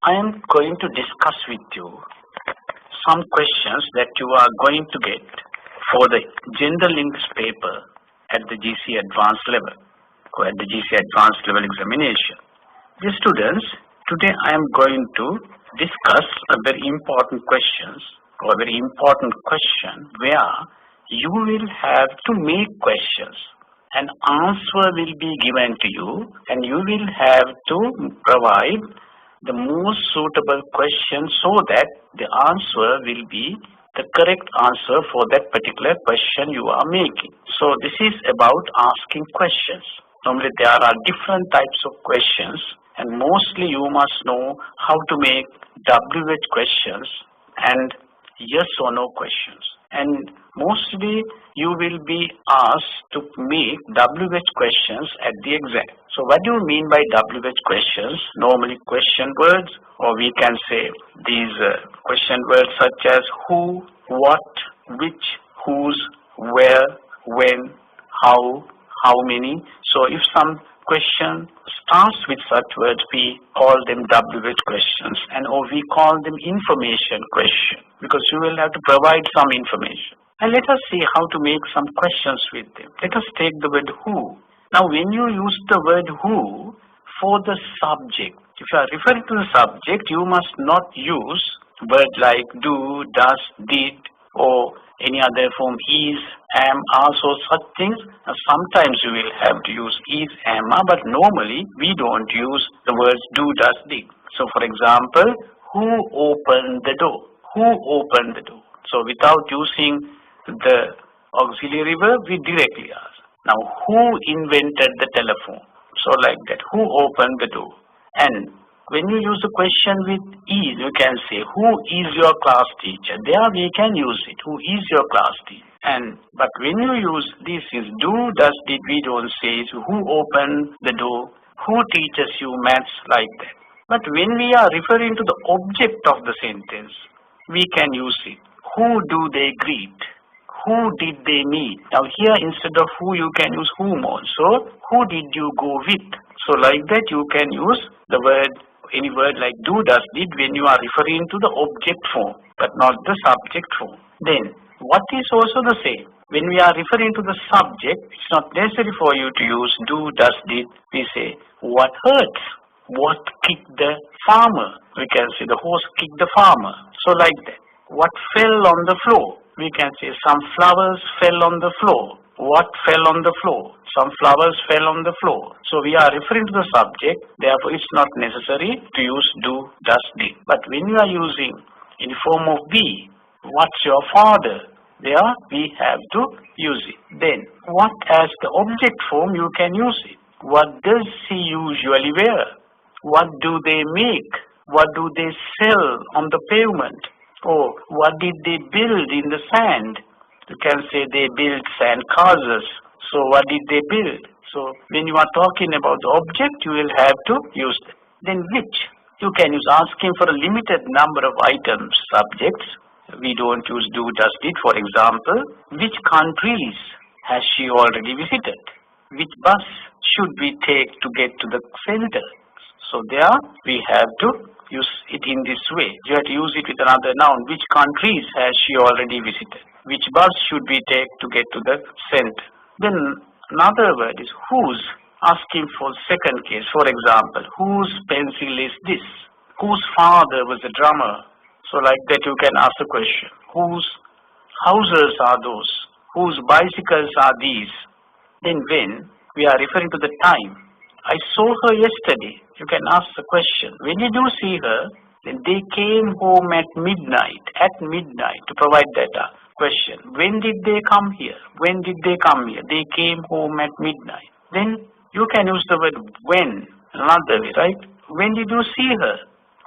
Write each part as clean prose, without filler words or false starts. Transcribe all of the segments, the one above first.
I am going to discuss with you some questions that you are going to get for the General English paper at the GCE advanced level or at the GCE advanced level examination. Dear students, today I am going to discuss a very important question where you will have to make questions. An answer will be given to you and you will have to provide the most suitable question so that the answer will be the correct answer for that particular question you are making. So this is about asking questions. Normally there are different types of questions and mostly you must know how to make WH questions and yes or no questions. And mostly you will be asked to make WH questions at the exam. So what do you mean by WH questions? Normally question words, or we can say these question words such as who, what, which, whose, where, when, how many. So if some question starts with such words, we call them WH questions, or we call them information question because you will have to provide some information. And let us see how to make some questions with them. Let us take the word who. Now when you use the word who for the subject, if you are referring to the subject, you must not use words like do, does, did, or any other form is, am, are, so such things. Sometimes you will have to use is, am, are, but normally we don't use the words do, does, did. So for example, who opened the door? Who opened the door? So without using the auxiliary verb, we directly ask. Now who invented the telephone? So like that, who opened the door? And when you use the question with is, you can say, who is your class teacher? There we can use it. Who is your class teacher? But when you use this is do, does, did, we don't say is who opened the door? Who teaches you maths? Like that. But when we are referring to the object of the sentence, we can use it. Who do they greet? Who did they meet? Now here instead of who you can use whom also. Who did you go with? So like that you can use the word, any word like do, does, did when you are referring to the object form but not the subject form. Then what is also the same. When we are referring to the subject, it's not necessary for you to use do, does, did. We say what hurts? What kicked the farmer? We can say the horse kicked the farmer. So like that. What fell on the floor? We can say some flowers fell on the floor. What fell on the floor? Some flowers fell on the floor. So we are referring to the subject, therefore it's not necessary to use do, does, did. But when you are using in the form of be, what's your father? There we have to use it. Then what as the object form you can use it. What does he usually wear? What do they make? What do they sell on the pavement? Or what did they build in the sand? You can say they built sand castles. So what did they build? So when you are talking about the object, you will have to use that. Then which? You can use asking for a limited number of items, subjects. We don't use do, does, did. For example, which countries has she already visited? Which bus should we take to get to the center? So there we have to use it in this way. You have to use it with another noun. Which countries has she already visited? Which bus should we take to get to the center? Then another word is whose, asking for second case. For example, whose pencil is this? Whose father was a drummer? So like that you can ask the question. Whose houses are those? Whose bicycles are these? Then when we are referring to the time, I saw her yesterday. You can ask the question. When did you see her? Then they came home at midnight. At midnight to provide that question. When did they come here? When did they come here? They came home at midnight. Then you can use the word when. Another way, right? When did you see her?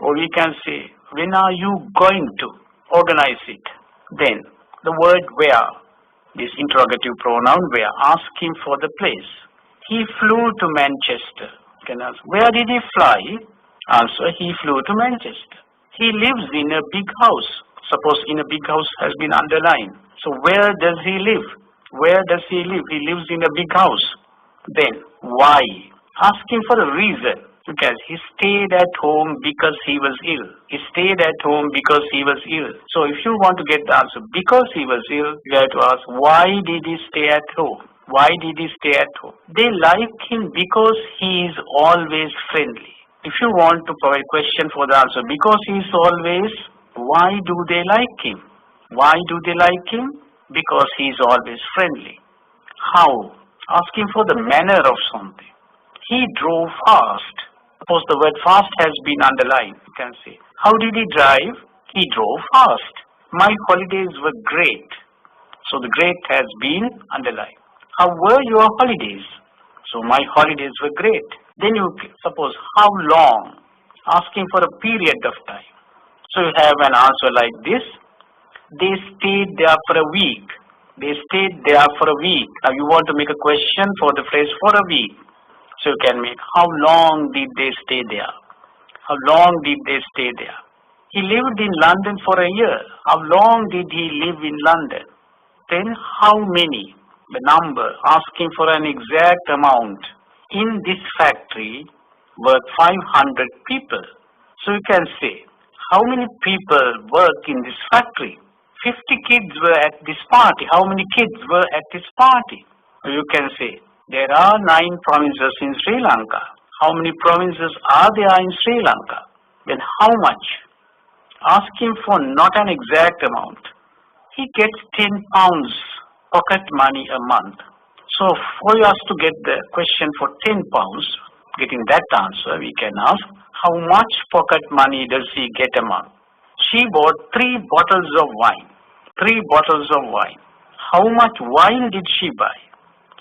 Or we can say, when are you going to organize it? Then the word where. This interrogative pronoun where. Asking for the place. He flew to Manchester. You can ask, where did he fly? Answer, he flew to Manchester. He lives in a big house. Suppose in a big house has been underlined. So where does he live? Where does he live? He lives in a big house. Then why? Asking for a reason. Because he stayed at home because he was ill. He stayed at home because he was ill. So if you want to get the answer because he was ill, you have to ask why did he stay at home? Why did he stay at home? They like him because he is always friendly. If you want to provide question for the answer because he is always, why do they like him? Why do they like him? Because he is always friendly. How? Asking for the manner of something. He drove fast. Suppose the word fast has been underlined. You can say, how did he drive? He drove fast. My holidays were great. So the great has been underlined. How were your holidays? So my holidays were great. Then you suppose how long? Asking for a period of time. So you have an answer like this. They stayed there for a week. They stayed there for a week. Now you want to make a question for the phrase for a week. So you can make how long did they stay there? How long did they stay there? He lived in London for a year. How long did he live in London? Then how many? The number, asking for an exact amount. In this factory work 500 people. So you can say, how many people work in this factory? 50 kids were at this party. How many kids were at this party? You can say, there are 9 provinces in Sri Lanka. How many provinces are there in Sri Lanka? Then how much? Asking for not an exact amount. He gets 10 pounds pocket money a month. So for us to get the question for 10 pounds, getting that answer, we can ask, how much pocket money does he get a month? She bought 3 bottles of wine. 3 bottles of wine. How much wine did she buy?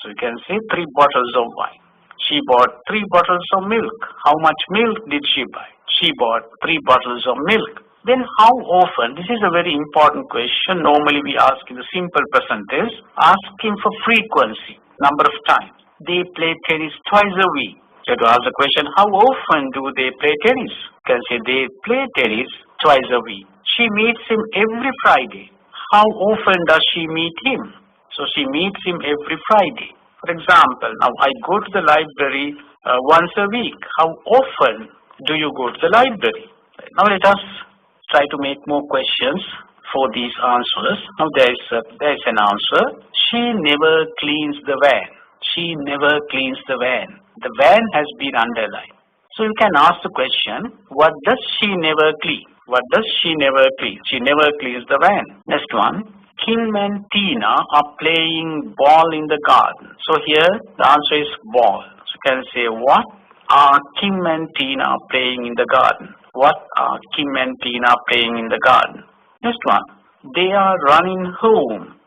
So you can say 3 bottles of wine. She bought 3 bottles of milk. How much milk did she buy? She bought 3 bottles of milk. Then how often? This is a very important question. Normally we ask in the simple present tense, asking for frequency, number of times. They play tennis twice a week. So to ask the question, how often do they play tennis? You can say they play tennis twice a week. She meets him every Friday. How often does she meet him? So she meets him every Friday. For example, now I go to the library once a week. How often do you go to the library? Now let us try to make more questions for these answers. Now there is an answer. She never cleans the van. She never cleans the van. The van has been underlined. So you can ask the question, what does she never clean? What does she never clean? She never cleans the van. Next one, Kim and Tina are playing ball in the garden. So here the answer is ball. So you can say, what are Kim and Tina playing in the garden? What are Kim and Tina playing in the garden? Next one, they are running home.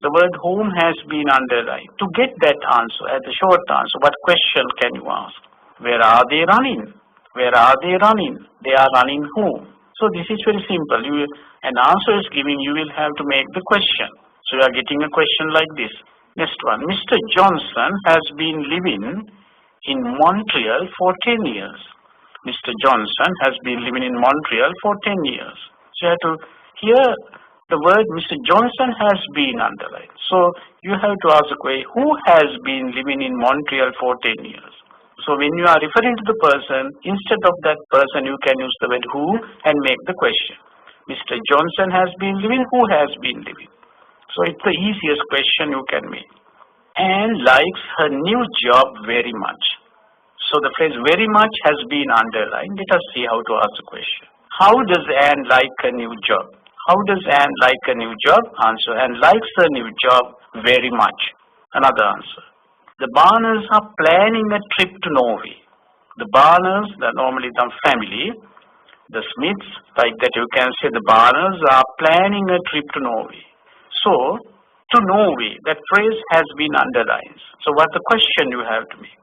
The word home has been underlined. To get that answer, as a short answer, what question can you ask? Where are they running? Where are they running? They are running home. So this is very simple. An answer is given, you will have to make the question. So you are getting a question like this. Next one, Mr. Johnson has been living in Montreal for 10 years. Mr. Johnson has been living in Montreal for 10 years. So you have to, here the word Mr. Johnson has been underlined. So you have to ask the question, who has been living in Montreal for 10 years? So when you are referring to the person, instead of that person, you can use the word who and make the question. Mr. Johnson has been living, who has been living? So it's the easiest question you can make. Anne likes her new job very much. So the phrase very much has been underlined. Let us see how to ask the question. How does Anne like her new job? How does Anne like her new job? Answer, Anne likes her new job very much. Another answer. The Barners are planning a trip to Norway. The Barners, they're normally the family. The Smiths, like that you can say the Barners are planning a trip to Norway. So, to Norway, that phrase has been underlined. So what's the question you have to make?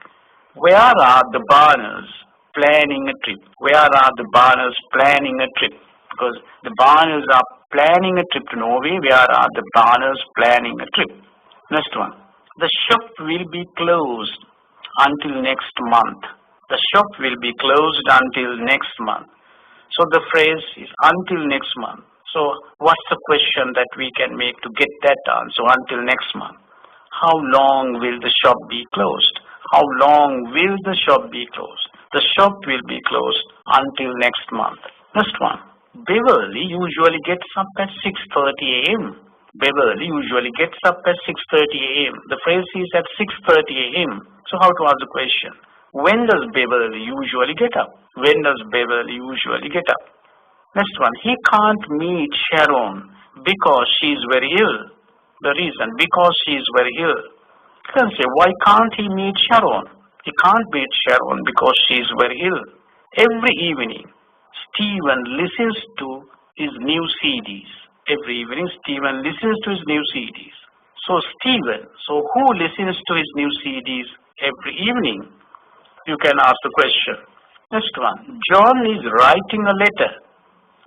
Where are the Barners planning a trip? Where are the Barners planning a trip? Because the Barners are planning a trip to Norway. Where are the Barners planning a trip? Next one. The shop will be closed until next month. The shop will be closed until next month. So the phrase is until next month. So what's the question that we can make to get that answer until next month? How long will the shop be closed? How long will the shop be closed? The shop will be closed until next month. Next one. Beverly usually gets up at 6:30 a.m. Beverly usually gets up at 6:30 a.m. The phrase is at 6:30 a.m. So how to ask the question? When does Beverly usually get up? When does Beverly usually get up? Next one. He can't meet Sharon because she is very ill. The reason, because she is very ill. You can say, why can't he meet Sharon? He can't meet Sharon because she is very ill. Every evening, Stephen listens to his new CDs. Every evening, Stephen listens to his new CDs. So who listens to his new CDs every evening? You can ask the question. Next one. John is writing a letter.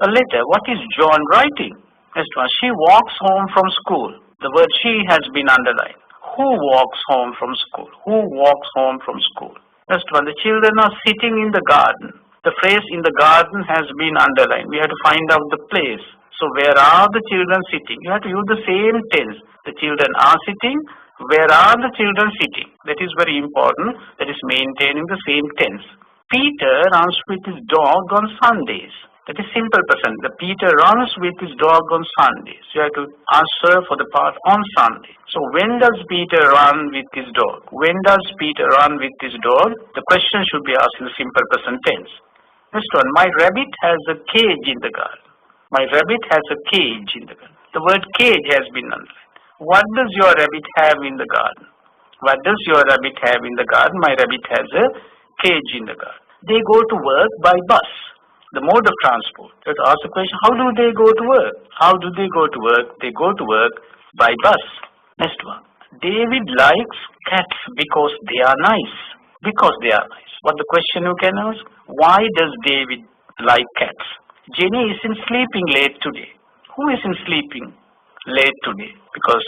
A letter. What is John writing? Next one. She walks home from school. The word she has been underlined. Who walks home from school? Who walks home from school? Next one. The children are sitting in the garden. The phrase in the garden has been underlined. We have to find out the place. So where are the children sitting? You have to use the same tense. The children are sitting. Where are the children sitting? That is very important. That is maintaining the same tense. Peter runs with his dog on Sundays. That is simple present. The Peter runs with his dog on Sundays. You have to answer for the part on Sunday. So when does Peter run with his dog? When does Peter run with his dog? The question should be asked in the simple present tense. Next one. My rabbit has a cage in the garden. My rabbit has a cage in the garden. The word cage has been underlined. What does your rabbit have in the garden? What does your rabbit have in the garden? My rabbit has a cage in the garden. They go to work by bus. The mode of transport. You have to ask the question, how do they go to work? How do they go to work? They go to work by bus. Next one. David likes cats because they are nice. Because they are nice. What the question you can ask? Why does David like cats? Jenny isn't sleeping late today. Who isn't sleeping late today? Because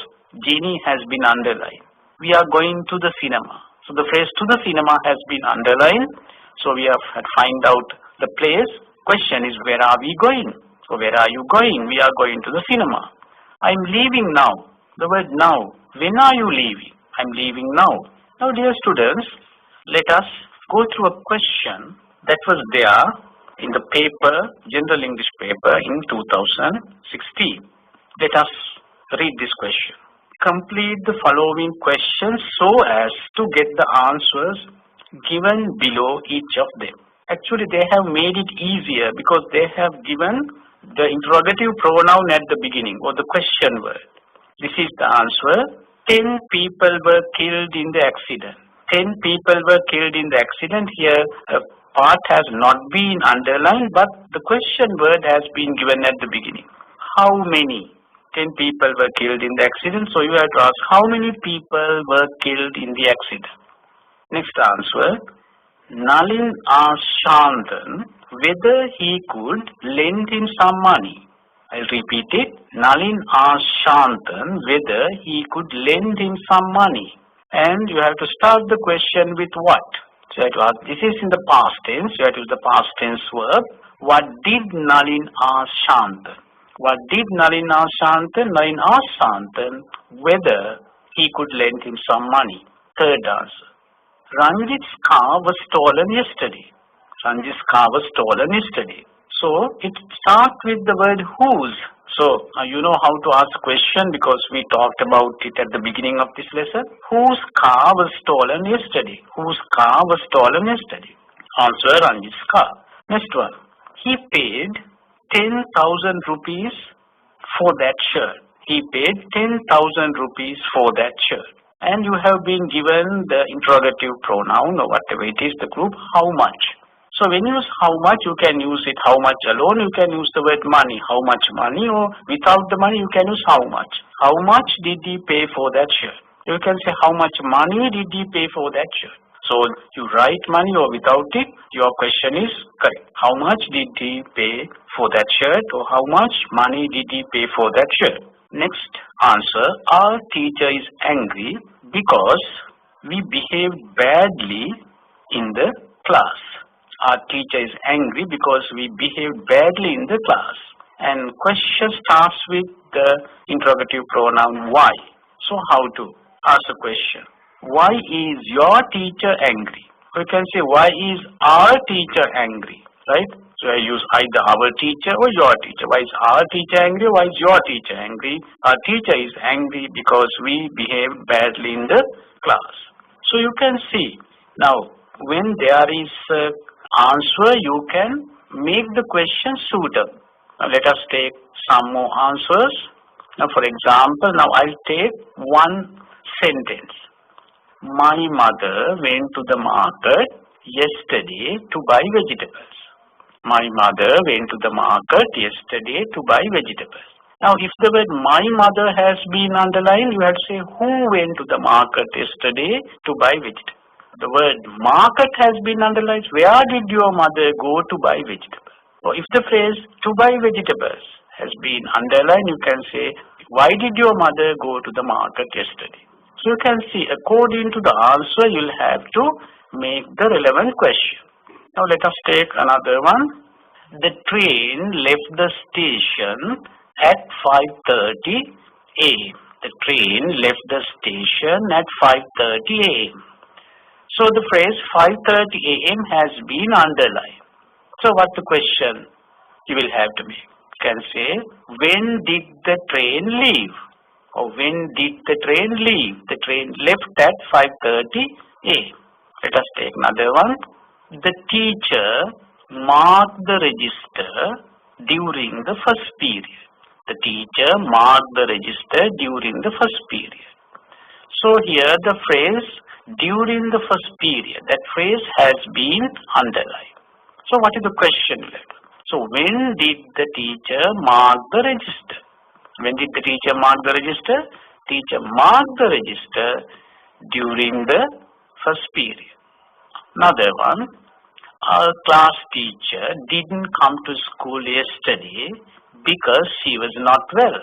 Jenny has been underlined. We are going to the cinema. So the phrase to the cinema has been underlined. So we have to find out the place. Question is, where are we going? So where are you going? We are going to the cinema. I'm leaving now. The word now. When are you leaving? I'm leaving now. Now, dear students, let us go through a question that was there in the paper, General English paper in 2016. Let us read this question. Complete the following questions so as to get the answers given below each of them. Actually, they have made it easier because they have given the interrogative pronoun at the beginning or the question word. This is the answer. 10 people were killed in the accident. 10 people were killed in the accident. Here, a part has not been underlined, but the question word has been given at the beginning. How many? 10 people were killed in the accident. So you have to ask, how many people were killed in the accident? Next answer. Nalin asked Shantan whether he could lend him some money. I'll repeat it. Nalin asked Shantan whether he could lend him some money. And you have to start the question with what? So you have to ask, this is in the past tense. You have to use the past tense verb. What did Nalin ask Shantan? What did Nalin ask Shantan? Nalin asked Shantan whether he could lend him some money. Third answer. Ranjit's car was stolen yesterday. Ranjit's car was stolen yesterday. So it starts with the word whose. So you know how to ask question because we talked about it at the beginning of this lesson. Whose car was stolen yesterday? Whose car was stolen yesterday? Answer, Ranjit's car. Next one. He paid 10,000 rupees for that shirt. He paid 10,000 rupees for that shirt. And you have been given the interrogative pronoun or whatever it is, the group, how much. So when you use how much, you can use it how much alone, you can use the word money, how much money, or without the money, you can use how much. How much did he pay for that shirt? You can say how much money did he pay for that shirt? So you write money or without it, your question is correct. How much did he pay for that shirt or how much money did he pay for that shirt? Next answer, our teacher is angry because we behaved badly in the class. Our teacher is angry because we behaved badly in the class. And question starts with the interrogative pronoun why. So how to ask a question? Why is your teacher angry? We can say, why is our teacher angry, right? So I use either our teacher or your teacher. Why is our teacher angry? Why is your teacher angry? Our teacher is angry because we behaved badly in the class. So you can see now when there is answer, you can make the question suitable. Now let us take some more answers. Now for example, now I'll take one sentence. My mother went to the market yesterday to buy vegetables. My mother went to the market yesterday to buy vegetables. Now, if the word my mother has been underlined, you have to say who went to the market yesterday to buy vegetables. The word market has been underlined. Where did your mother go to buy vegetables? Or if the phrase to buy vegetables has been underlined, you can say why did your mother go to the market yesterday? So you can see according to the answer, you'll have to make the relevant question. Now let us take another one. The train left the station at 5:30 a.m. The train left the station at 5:30 a.m. So the phrase 5:30 a.m. has been underlined. So what's the question you will have to make? You can say, when did the train leave? Or when did the train leave? The train left at 5:30 a.m. Let us take another one. The teacher marked the register during the first period. The teacher marked the register during the first period. So here the phrase during the first period, that phrase has been underlined. So what is the question left? So when did the teacher mark the register? When did the teacher mark the register? Teacher marked the register during the first period. Another one. Our class teacher didn't come to school yesterday because she was not well.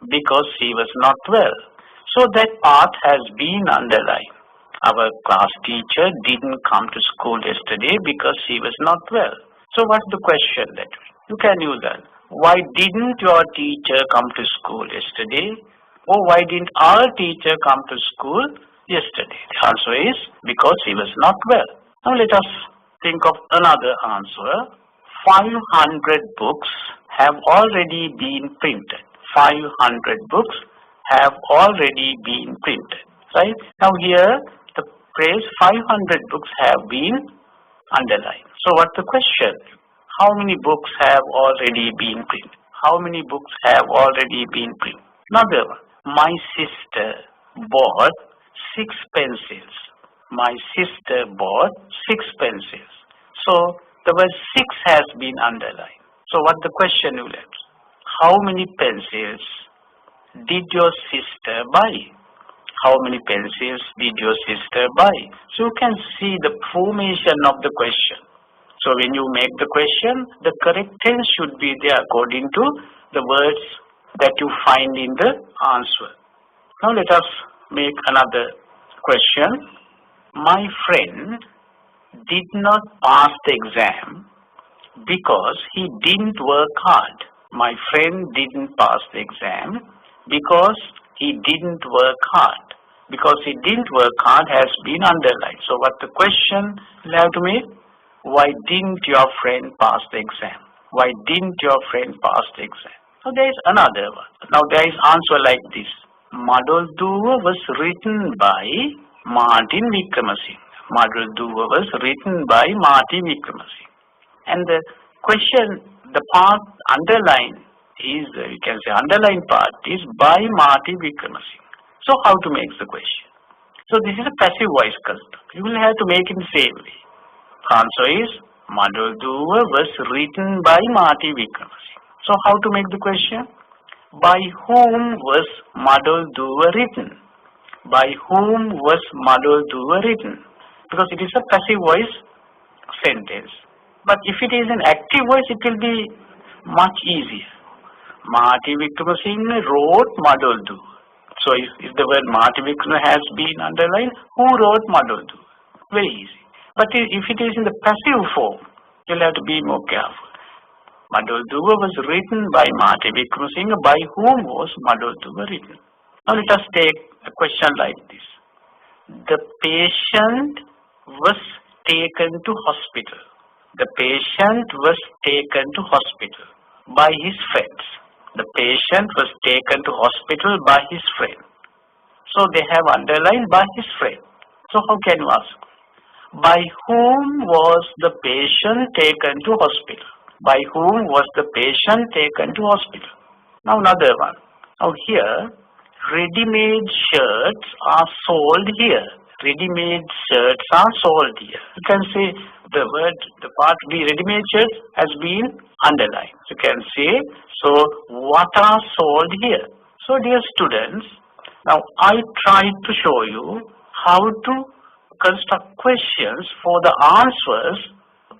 Because she was not well. So that part has been underlined. Our class teacher didn't come to school yesterday because she was not well. So what's the question that you can use that? Why didn't your teacher come to school yesterday? Or why didn't our teacher come to school yesterday? The answer is because she was not well. Now let us think of another answer. 500 books have already been printed. 500 books have already been printed. Right? Now here the phrase 500 books have been underlined. So what's the question? How many books have already been printed? How many books have already been printed? Another one. My sister bought 6 pencils. My sister bought 6 pencils. So the word 6 has been underlined. So what the question you left? How many pencils did your sister buy? How many pencils did your sister buy? So you can see the formation of the question. So when you make the question, the correct tense should be there according to the words that you find in the answer. Now let us make another question. My friend did not pass the exam because he didn't work hard. My friend didn't pass the exam because he didn't work hard. Because he didn't work hard has been underlined. So what the question you have to make? Why didn't your friend pass the exam? Why didn't your friend pass the exam? So there is another one. Now there is answer like this. Madolduwa was written by Martin Wickramasinghe. Madolduwa was written by Martin Wickramasinghe. And the question, the part underlined is, you can say underlined part is by Martin Wickramasinghe. So how to make the question? So this is a passive voice construct. You will have to make it the same way. Answer is Madolduwa was written by Martin Wickramasinghe. So how to make the question? By whom was Madolduwa written? By whom was Madolduwa written? Because it is a passive voice sentence. But if it is an active voice, it will be much easier. Martin Wickramasinghe wrote Madolduwa. So if the word Martin Wickramasinghe has been underlined, who wrote Madolduwa? Very easy. But if it is in the passive form, you'll have to be more careful. Madolduwa was written by Martin Wickramasinghe. By whom was Madolduwa written? Now let us take a question like this. The patient was taken to hospital. The patient was taken to hospital by his friends. The patient was taken to hospital by his friend. So they have underlined by his friend. So how can you ask? By whom was the patient taken to hospital? By whom was the patient taken to hospital? Now another one. Now here, ready-made shirts are sold here. Ready-made shirts are sold here. You can say the part B, ready-made shirts, has been underlined. You can say, so what are sold here? So dear students, now I tried to show you how to construct questions for the answers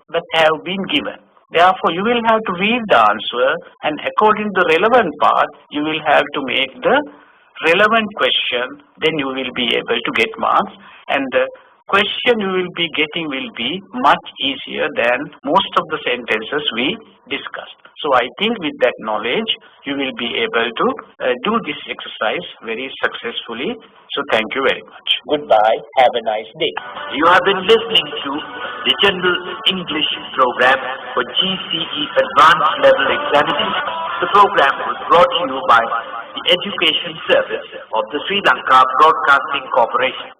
that have been given. Therefore, you will have to read the answer, and according to the relevant part, you will have to make the relevant question. Then you will be able to get marks, and the question you will be getting will be much easier than most of the sentences we discussed. So I think with that knowledge, you will be able to do this exercise very successfully. So thank you very much. Goodbye. Have a nice day. You have been listening to the General English program for GCE Advanced Level Examination. The program was brought to you by the Education Service of the Sri Lanka Broadcasting Corporation.